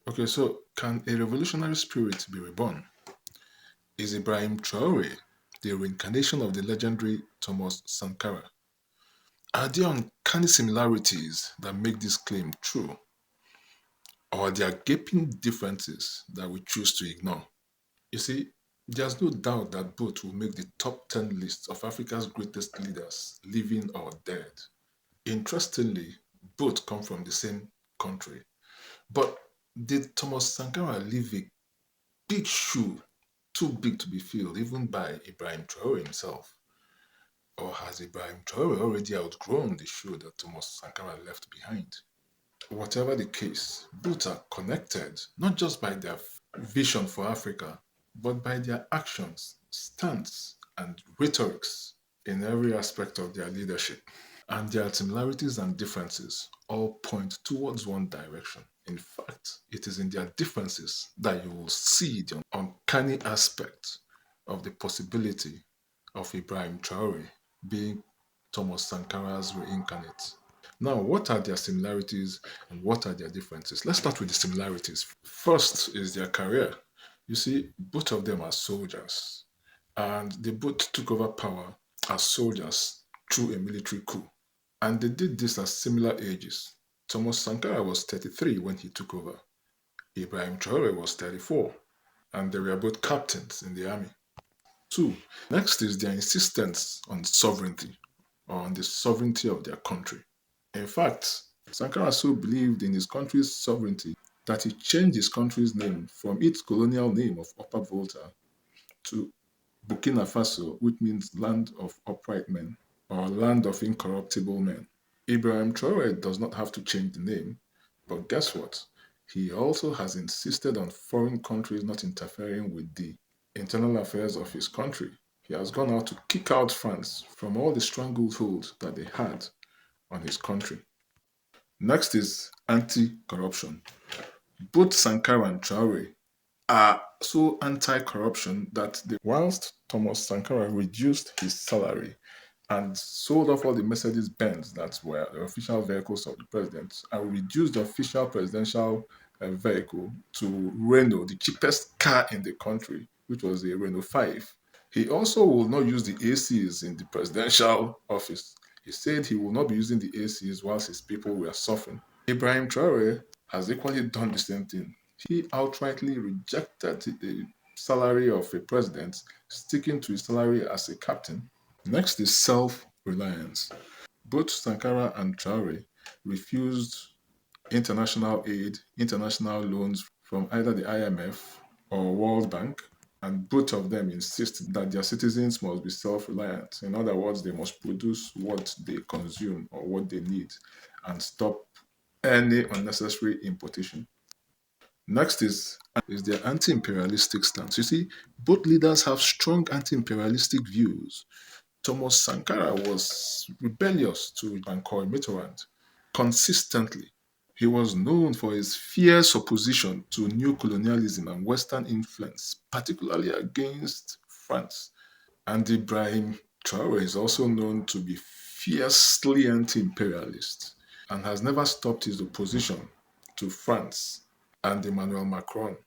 Okay, so can a revolutionary spirit be reborn? Is Ibrahim Traore the reincarnation of the legendary Thomas Sankara? Are there uncanny similarities that make this claim true? Or are there gaping differences that we choose to ignore? You see, there's no doubt that both will make the top 10 list of Africa's greatest leaders, living or dead. Interestingly, both come from the same country. But did Thomas Sankara leave a big shoe, too big to be filled, even by Ibrahim Traore himself? Or has Ibrahim Traore already outgrown the shoe that Thomas Sankara left behind? Whatever the case, both are connected not just by their vision for Africa, but by their actions, stance, and rhetorics in every aspect of their leadership. And their similarities and differences all point towards one direction. In fact, it is in their differences that you will see the uncanny aspect of the possibility of Ibrahim Traore being Thomas Sankara's reincarnate. Now, what are their similarities and what are their differences? Let's start with the similarities. First is their career. You see, both of them are soldiers, and they both took over power as soldiers through a military coup. And they did this at similar ages. Thomas Sankara was 33 when he took over. Ibrahim Traore was 34, and they were both captains in the army. Two, next is their insistence on sovereignty, or on the sovereignty of their country. In fact, Sankara so believed in his country's sovereignty that he changed his country's name from its colonial name of Upper Volta to Burkina Faso, which means land of upright men or land of incorruptible men. Ibrahim Traore does not have to change the name, but guess what? He also has insisted on foreign countries not interfering with the internal affairs of his country. He has gone out to kick out France from all the strangleholds that they had on his country. Next is anti-corruption. Both Sankara and Traore are so anti-corruption that whilst Thomas Sankara reduced his salary and sold off all the Mercedes Benz that were the official vehicles of the president and reduced the official presidential vehicle to Renault, the cheapest car in the country, which was a Renault 5. He also will not use the ACs in the presidential office. He said he will not be using the ACs whilst his people were suffering. Ibrahim Traore has equally done the same thing. He outrightly rejected the salary of a president, sticking to his salary as a captain. Next is self-reliance. Both Sankara and Traore refused international aid, international loans from either the IMF or World Bank, and both of them insist that their citizens must be self-reliant. In other words, they must produce what they consume or what they need and stop any unnecessary importation. Next is their anti-imperialistic stance. You see, both leaders have strong anti-imperialistic views. Thomas Sankara was rebellious to Bankoi Mitterrand consistently. He was known for his fierce opposition to new colonialism and Western influence, particularly against France. And Ibrahim Traore is also known to be fiercely anti-imperialist and has never stopped his opposition to France and Emmanuel Macron.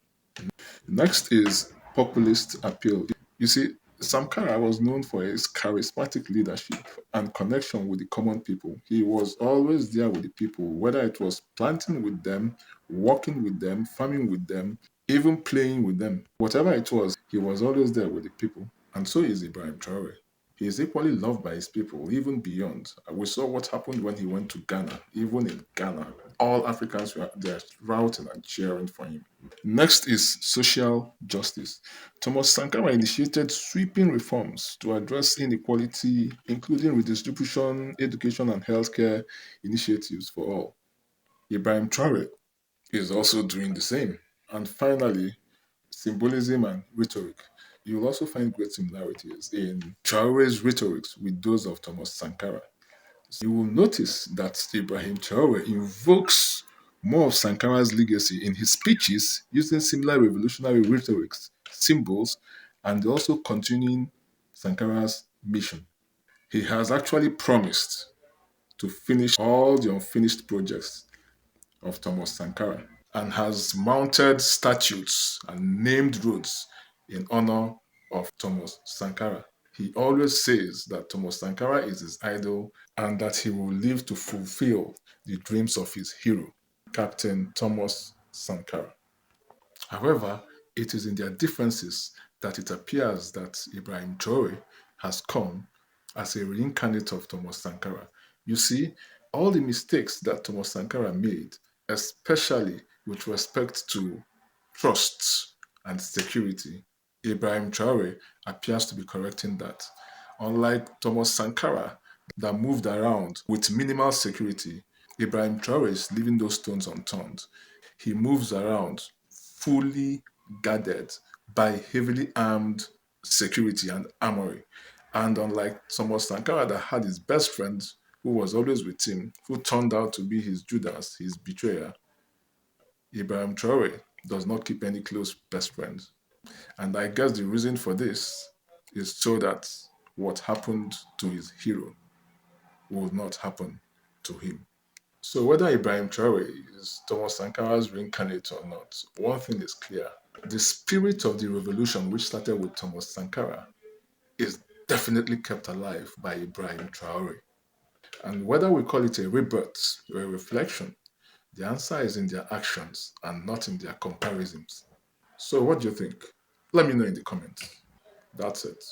Next is populist appeal. You see, Sankara was known for his charismatic leadership and connection with the common people. He was always there with the people, whether it was planting with them, working with them, farming with them, even playing with them. Whatever it was, he was always there with the people. And so is Ibrahim Traore. He is equally loved by his people, even beyond. We saw what happened when he went to Ghana. Even in Ghana, all Africans were there routing and cheering for him. Next is social justice. Thomas Sankara initiated sweeping reforms to address inequality, including redistribution, education, and healthcare initiatives for all. Ibrahim Traore is also doing the same. And finally, symbolism and rhetoric. You will also find great similarities in Traore's rhetorics with those of Thomas Sankara. You will notice that Ibrahim Traore invokes more of Sankara's legacy in his speeches using similar revolutionary rhetorics, symbols, and also continuing Sankara's mission. He has actually promised to finish all the unfinished projects of Thomas Sankara. and has mounted statues and named roads in honor of Thomas Sankara. He always says that Thomas Sankara is his idol and that he will live to fulfill the dreams of his hero, Captain Thomas Sankara. However, it is in their differences that it appears that Ibrahim Traore has come as a reincarnate of Thomas Sankara. You see, all the mistakes that Thomas Sankara made, especially with respect to trust and security, Ibrahim Traore appears to be correcting that. Unlike Thomas Sankara, that moved around with minimal security, Ibrahim Traore is leaving those stones unturned. He moves around fully guarded by heavily armed security and armory. And unlike Thomas Sankara, that had his best friend who was always with him, who turned out to be his Judas, his betrayer, Ibrahim Traore does not keep any close best friends. And I guess the reason for this is so that what happened to his hero will not happen to him. So whether Ibrahim Traore is Thomas Sankara's reincarnate or not, one thing is clear. The spirit of the revolution which started with Thomas Sankara is definitely kept alive by Ibrahim Traore. And whether we call it a rebirth or a reflection, the answer is in their actions and not in their comparisons. So what do you think? Let me know in the comments. That's it.